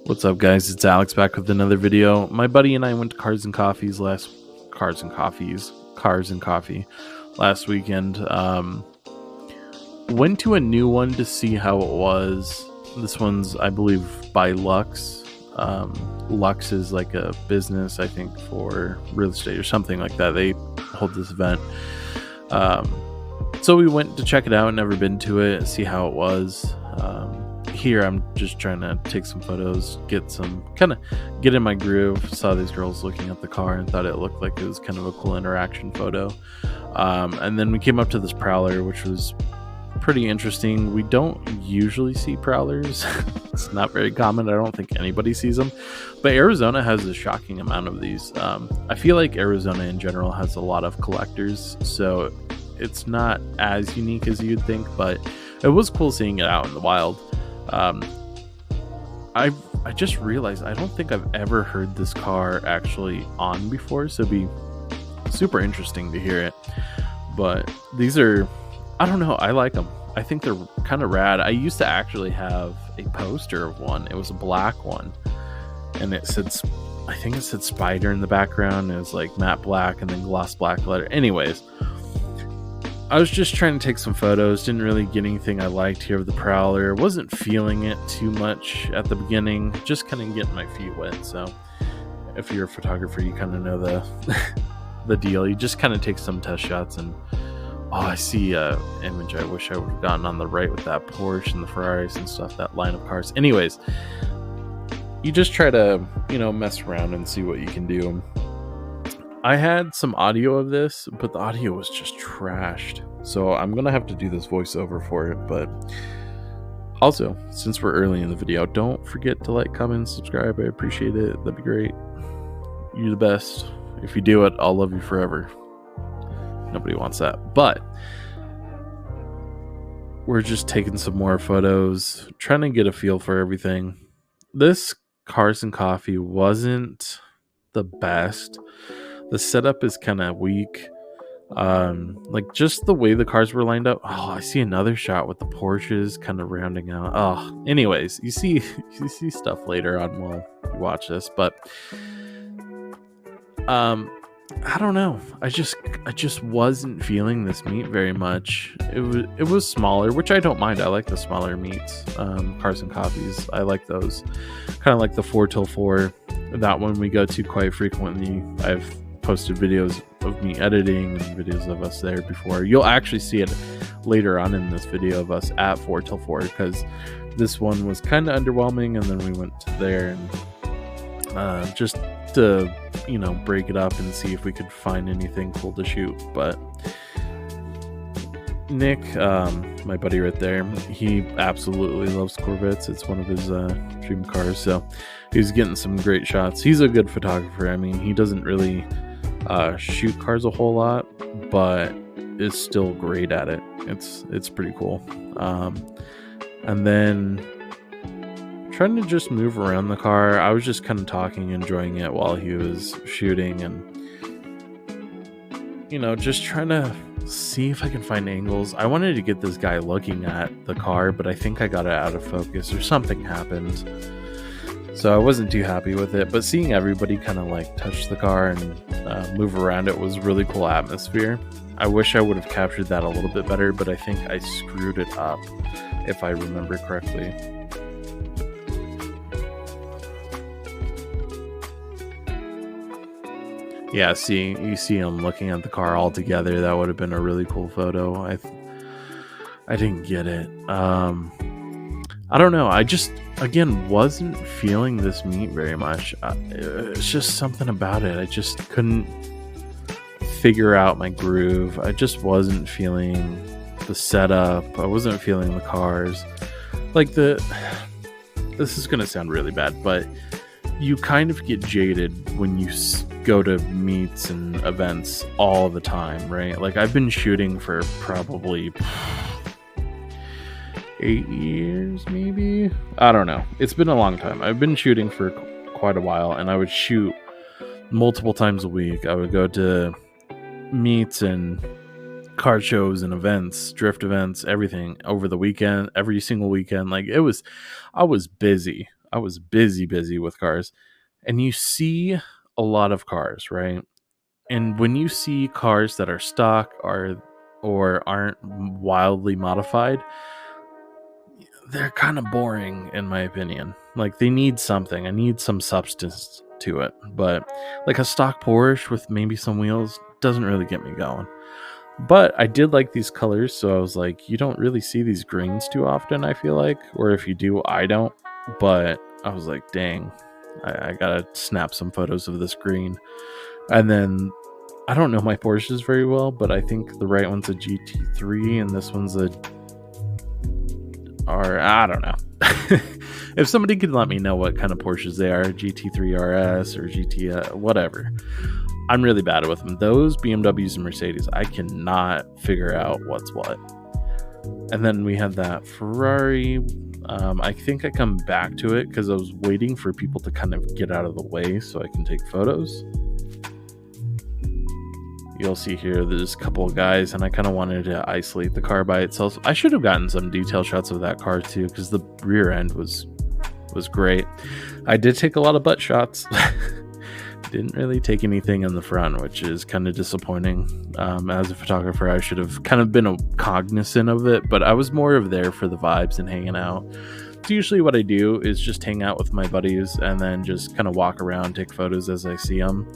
What's up, guys? It's Alex back with another video. My buddy and I went to Cars and Coffee last weekend. Went to a new one to see how it was. This one's, I believe, by LUXE. LUXE is like a business, I think, for real estate or something like that. They hold this event. So we went to check it out. Never been to it, see how it was. Here I'm just trying to take some photos, get in my groove. Saw these girls looking at the car and thought it looked like it was kind of a cool interaction photo. And then we came up to this Prowler, which was pretty interesting. We don't usually see Prowlers. It's not very common. I don't think anybody sees them, but Arizona has a shocking amount of these. I feel like Arizona in general has a lot of collectors, so it's not as unique as you'd think, but it was cool seeing it out in the wild. I just realized I don't think I've ever heard this car actually on before, so it'd be super interesting to hear it. But these are, I don't know, I like them. I think they're kind of rad. I used to actually have a poster of one. It was a black one, and I think it said Spider in the background. It was like matte black and then gloss black letter. Anyways, I was just trying to take some photos. Didn't really get anything I liked here of the Prowler. Wasn't feeling it too much at the beginning. Just kind of getting my feet wet. So if you're a photographer, you kind of know the deal. You just kind of take some test shots and I see a image I wish I would have gotten on the right with that Porsche and the Ferraris and stuff, that line of cars. Anyways, you just try to, mess around and see what you can do. I had some audio of this, but the audio was just trashed. So I'm going to have to do this voiceover for it. But also, since we're early in the video, don't forget to like, comment, subscribe. I appreciate it. That'd be great. You're the best. If you do it, I'll love you forever. Nobody wants that. But we're just taking some more photos, trying to get a feel for everything. This Cars and Coffee wasn't the best. The setup is kind of weak. Like just the way the cars were lined up. I see another shot with the Porsches kind of rounding out. Anyways, you see stuff later on while you watch this, but I don't know. I just wasn't feeling this meat very much. It was smaller, which I don't mind. I like the smaller meats. Cars and Coffees, I like those. Kind of like the 4till4. That one we go to quite frequently. I've posted videos of me editing and videos of us there before. You'll actually see it later on in this video of us at 4till4, because this one was kind of underwhelming, and then we went to there and just to break it up and see if we could find anything cool to shoot. But Nick, my buddy right there, he absolutely loves Corvettes. It's one of his dream cars, so he's getting some great shots. He's a good photographer. I mean, he doesn't really shoot cars a whole lot, but is still great at it. It's pretty cool. And then trying to just move around the car. I was just kind of talking, enjoying it while he was shooting, and just trying to see if I can find angles. I wanted to get this guy looking at the car, but I think I got it out of focus or something happened, so I wasn't too happy with it. But seeing everybody kind of like touch the car and move around it was really cool atmosphere. I wish I would have captured that a little bit better, but I think I screwed it up, if I remember correctly. Yeah, you see him looking at the car all together. That would have been a really cool photo. I didn't get it. I don't know. I just, again, wasn't feeling this meat very much. It's just something about it. I just couldn't figure out my groove. I just wasn't feeling the setup. I wasn't feeling the cars. Like this is going to sound really bad, but you kind of get jaded when you go to meets and events all the time, right? Like I've been shooting for probably 8 years, maybe. I don't know. It's been a long time. I've been shooting for quite a while, and I would shoot multiple times a week. I would go to meets and car shows and events, drift events, everything over the weekend, every single weekend. Like I was busy. I was busy with cars, and you see a lot of cars, right? And when you see cars that are stock or aren't wildly modified, they're kind of boring in my opinion. Like, they need something. I need some substance to it. But like a stock Porsche with maybe some wheels doesn't really get me going. But I did like these colors, so I was like, you don't really see these greens too often, I feel like. Or if you do, I don't. But I was like, dang, I gotta snap some photos of this green. And then, I don't know my Porsches very well, but I think the right one's a GT3 and this one's a... or I don't know. If somebody could let me know what kind of Porsches they are, GT3 RS or GT whatever. I'm really bad with them. Those BMWs and Mercedes, I cannot figure out what's what. And then we had that Ferrari. I think I come back to it because I was waiting for people to kind of get out of the way so I can take photos. You'll see here there's a couple of guys, and I kind of wanted to isolate the car by itself. I should have gotten some detail shots of that car too, because the rear end was great. I did take a lot of butt shots. Didn't really take anything in the front, which is kind of disappointing. As a photographer, I should have kind of been cognizant of it, but I was more of there for the vibes and hanging out. So usually what I do is just hang out with my buddies and then just kind of walk around, take photos as I see them.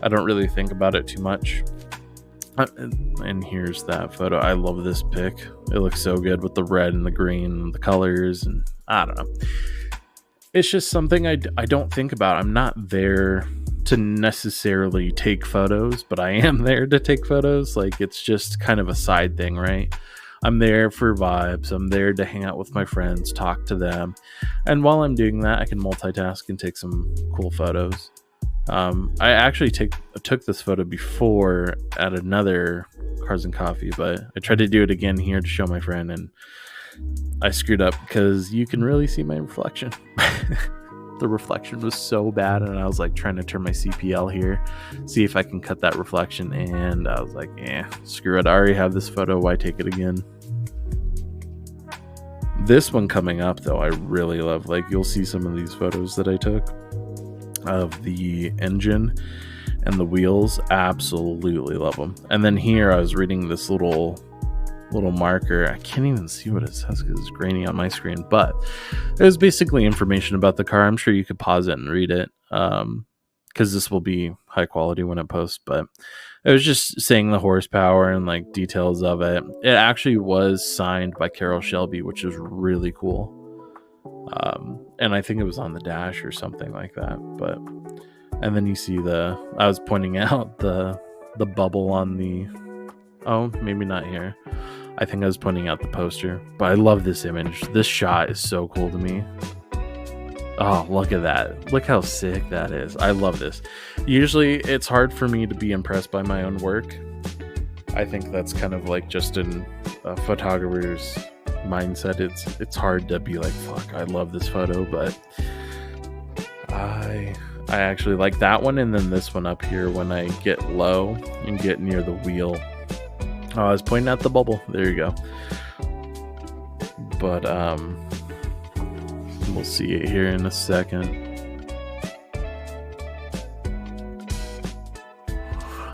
I don't really think about it too much. And here's that photo. I love this pic. It looks so good with the red and the green and the colors, and I don't know. It's just something I don't think about. I'm not there to necessarily take photos, but I am there to take photos. Like, it's just kind of a side thing, right? I'm there for vibes. I'm there to hang out with my friends, talk to them. And while I'm doing that, I can multitask and take some cool photos. I actually took this photo before at another Cars and Coffee, but I tried to do it again here to show my friend, and I screwed up because you can really see my reflection. The reflection was so bad, and I was like trying to turn my CPL here, see if I can cut that reflection, and I was like, screw it. I already have this photo. Why take it again? This one coming up, though, I really love. Like, you'll see some of these photos that I took of the engine and the wheels. Absolutely love them. And then here I was reading this little marker. I can't even see what it says because it's grainy on my screen, but it was basically information about the car. I'm sure you could pause it and read it, because this will be high quality when it posts, but it was just saying the horsepower and like details of it. It actually was signed by Carroll Shelby, which is really cool. And I think it was on the dash or something like that. But, and then you see I was pointing out the bubble on the, oh, maybe not here. I think I was pointing out the poster, but I love this image. This shot is so cool to me. Oh, look at that. Look how sick that is. I love this. Usually it's hard for me to be impressed by my own work. I think that's kind of like just a photographer's mindset. It's hard to be like, fuck, I love this photo, but I actually like that one, and then this one up here when I get low and get near the wheel. Oh, I was pointing at the bubble. There you go. But we'll see it here in a second.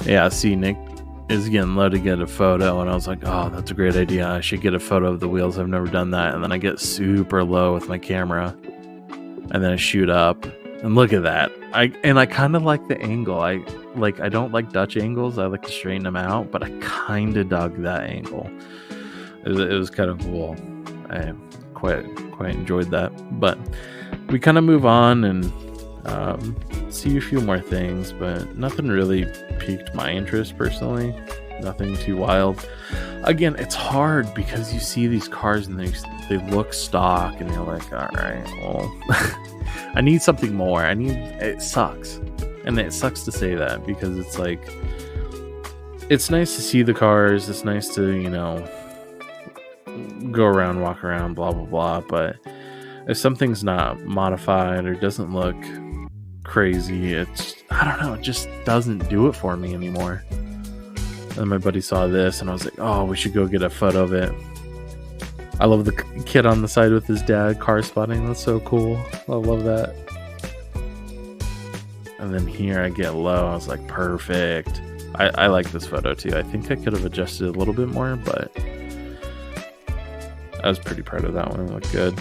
Yeah, see, Nick is getting low to get a photo, and I was like, oh, that's a great idea. I should get a photo of the wheels. I've never done that. And then I get super low with my camera, and then I shoot up, and look at that. I kind of like the angle. I don't like Dutch angles. I like to straighten them out, but I kind of dug that angle. It was kind of cool. I quite enjoyed that. But we kind of move on and see a few more things, but nothing really piqued my interest personally. Nothing too wild. Again, it's hard because you see these cars and they look stock, and you're like, all right, well, I need something more. It sucks. And it sucks to say that, because it's like, it's nice to see the cars. It's nice to, go around, walk around, blah, blah, blah. But if something's not modified or doesn't look crazy, I don't know, it just doesn't do it for me anymore. And my buddy saw this, and I was like, oh, we should go get a photo of it. I love the kid on the side with his dad, car spotting. That's so cool. I love that. And then here I get low. I was like, perfect. I like this photo too. I think I could have adjusted a little bit more, but I was pretty proud of that one. It looked good.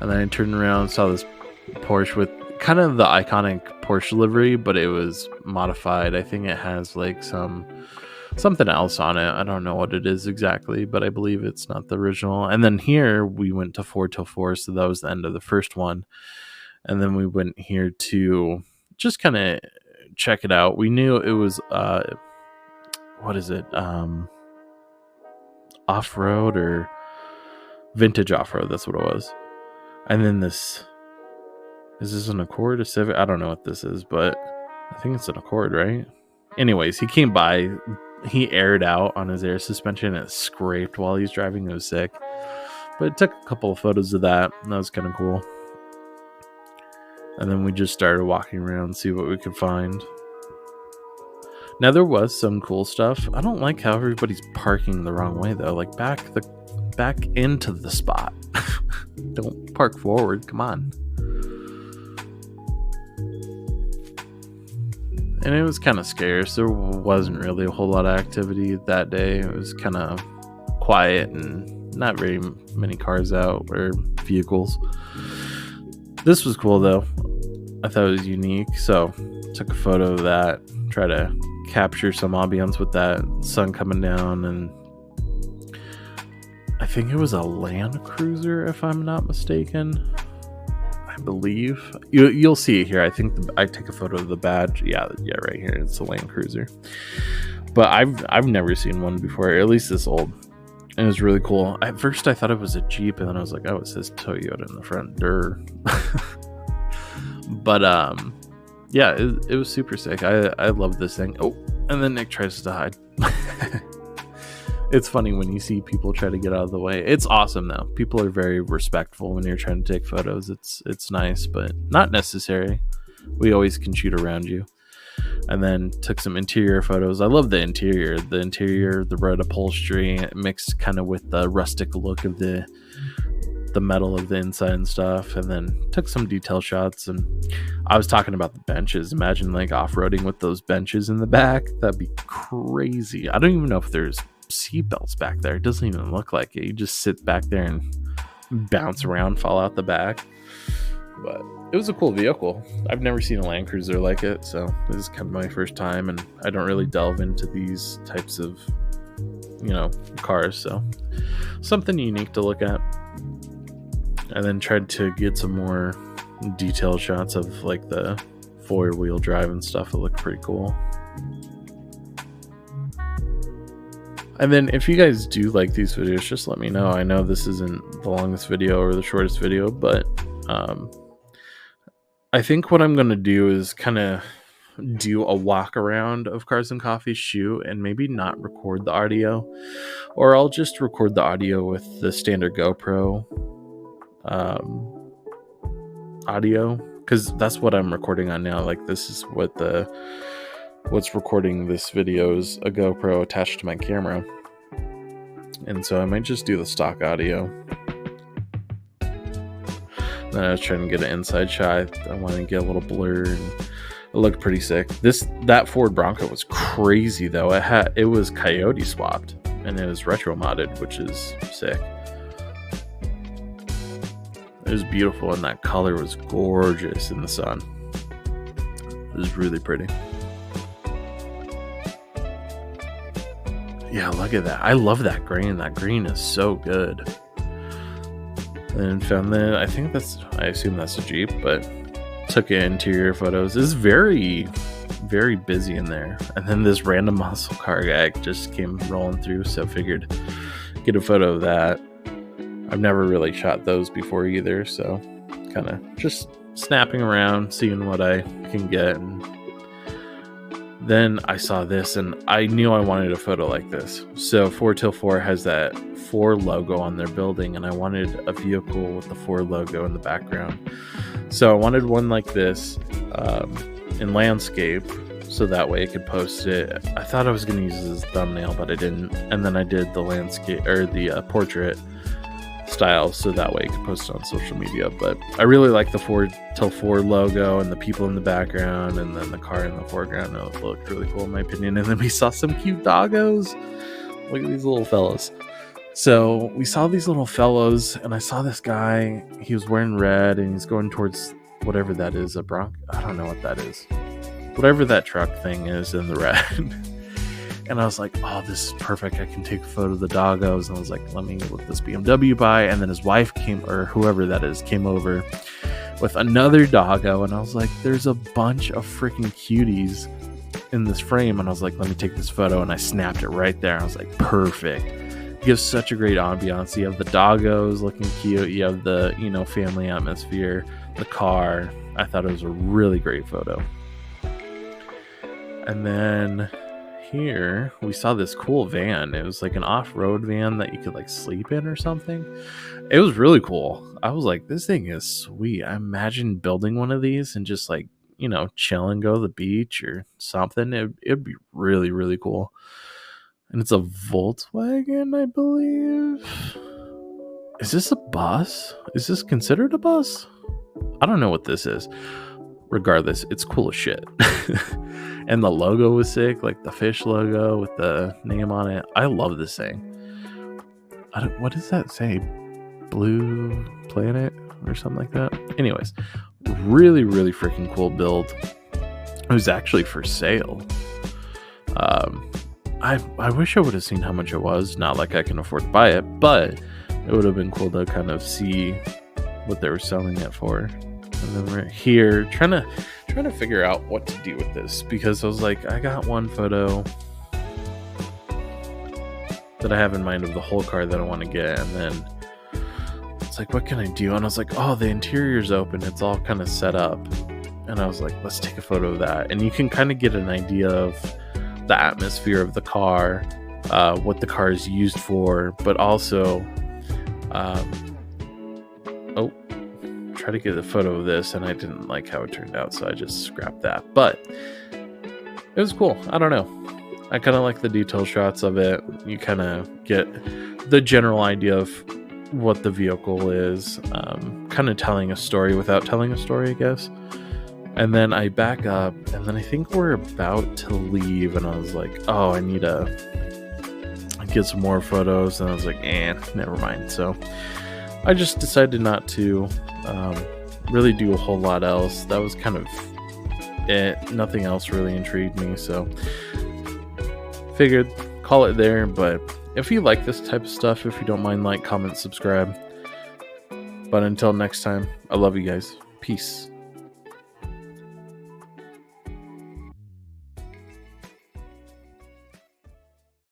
And then I turned around and saw this Porsche with kind of the iconic Porsche livery, but it was modified. I think it has like something else on it. I don't know what it is exactly, but I believe it's not the original. And then here we went to 4 till 4, so that was the end of the first one. And then we went here to just kind of check it out. We knew it was what is it? Off-road or vintage off-road, that's what it was. And then is this an Accord or Civic? I don't know what this is, but I think it's an Accord, right? Anyways, he came by, he aired out on his air suspension and it scraped while he was driving. It was sick. But it took a couple of photos of that, and that was kind of cool. And then we just started walking around, see what we could find. Now there was some cool stuff. I don't like how everybody's parking the wrong way though. Like back into the spot. Don't park forward. Come on. And it was kind of scarce. There wasn't really a whole lot of activity that day. It was kind of quiet and not very many cars out or vehicles. This was cool though. I thought it was unique. So took a photo of that. Try to capture some ambience with that sun coming down, and I think it was a Land Cruiser if I'm not mistaken. I believe you'll see it here. I think I take a photo of the badge. Yeah, right here. It's a Land Cruiser. But I've never seen one before, or at least this old. And it was really cool. At first I thought it was a Jeep, and then I was like, oh, it says Toyota in the front. But yeah, it was super sick. I love this thing. Oh, and then Nick tries to hide. It's funny when you see people try to get out of the way. It's awesome though. People are very respectful when you're trying to take photos. It's nice, but not necessary. We always can shoot around you. And then took some interior photos. I love the interior. The red upholstery mixed kind of with the rustic look of the metal of the inside and stuff. And then took some detail shots. And I was talking about the benches. Imagine like off-roading with those benches in the back. That'd be crazy. I don't even know if there's seatbelts back there. It doesn't even look like it. You just sit back there and bounce around, fall out the back. But it was a cool vehicle. I've never seen a Land Cruiser like it, so this is kind of my first time, and I don't really delve into these types of, cars, so something unique to look at. And then tried to get some more detailed shots of like the four-wheel drive and stuff. It looked pretty cool. And then if you guys do like these videos, just let me know. I know this isn't the longest video or the shortest video, but I think what I'm going to do is kind of do a walk around of Cars and Coffee shoot and maybe not record the audio, or I'll just record the audio with the standard GoPro audio, because that's what I'm recording on now. Like this is what's recording this video is a GoPro attached to my camera, and so I might just do the stock audio. Then I was trying to get an inside shot. I wanted to get a little blur, and it looked pretty sick. That Ford Bronco was crazy though. It was coyote swapped and it was retro modded, which is sick. It was beautiful, and that color was gorgeous in the sun. It was really pretty. Yeah, look at that. I love that green. That green is so good. And found that, I assume that's a Jeep, but took interior photos. It's very, very busy in there. And then this random muscle car guy just came rolling through, so figured get a photo of that. I've never really shot those before either, so kind of just snapping around, seeing what I can get. And then I saw this, and I knew I wanted a photo like this. So 4 till 4 has that Ford logo on their building, and I wanted a vehicle with the Ford logo in the background. So I wanted one like this in landscape. so that way I could post it. I thought I was going to use it as a thumbnail, but I didn't. And then I did the landscape or the portrait style, so that way I could post it on social media. But I really like the Ford Till Ford logo and the people in the background, and then the car in the foreground. It looked really cool in my opinion. And then we saw some cute doggos. Look at these little fellas. So we saw these little fellows, and I saw this guy. He was wearing red, and he's going towards whatever that is, a Bronco. I don't know what that is. Whatever that truck thing is in the red. And I was like, oh, this is perfect. I can take a photo of the doggos. And I was like, let me look this BMW by. And then his wife came, or whoever that is, came over with another doggo. And I was like, there's a bunch of freaking cuties in this frame. And I was like, let me take this photo. And I snapped it right there. I was like, perfect. It gives such a great ambiance. You have the doggos looking cute. You have the, family atmosphere, the car. I thought it was a really great photo. And then here we saw this cool van. It was like an off-road van that you could like sleep in or something. It was really cool. I was like, this thing is sweet. I imagine building one of these and just like, chill and go to the beach or something. It'd be really, really cool. And it's a Volkswagen, I believe. Is this a bus? Is this considered a bus? I don't know what this is. Regardless, it's cool as shit. And the logo was sick, like the fish logo with the name on it. I love this thing. What does that say? Blue Planet or something like that? Anyways, really, really freaking cool build. It was actually for sale. I wish I would have seen how much it was. Not like I can afford to buy it, but it would have been cool to kind of see what they were selling it for. And then we're here trying to figure out what to do with this, because I was like, I got one photo that I have in mind of the whole car that I want to get, and then it's like, what can I do? And I was like, oh, the interior's open, it's all kind of set up. And I was like, let's take a photo of that. And you can kind of get an idea of the atmosphere of the car, what the car is used for, but also try to get a photo of this, and I didn't like how it turned out, so I just scrapped that. But it was cool. I don't know. I kind of like the detail shots of it. You kind of get the general idea of what the vehicle is, kind of telling a story without telling a story, I guess. And then I back up, and then I think we're about to leave, and I was like, oh, I need to get some more photos. And I was like, never mind. So I just decided not to really do a whole lot else. That was kind of it. Nothing else really intrigued me, so figured call it there. But if you like this type of stuff, if you don't mind, like, comment, subscribe. But until next time, I love you guys. Peace.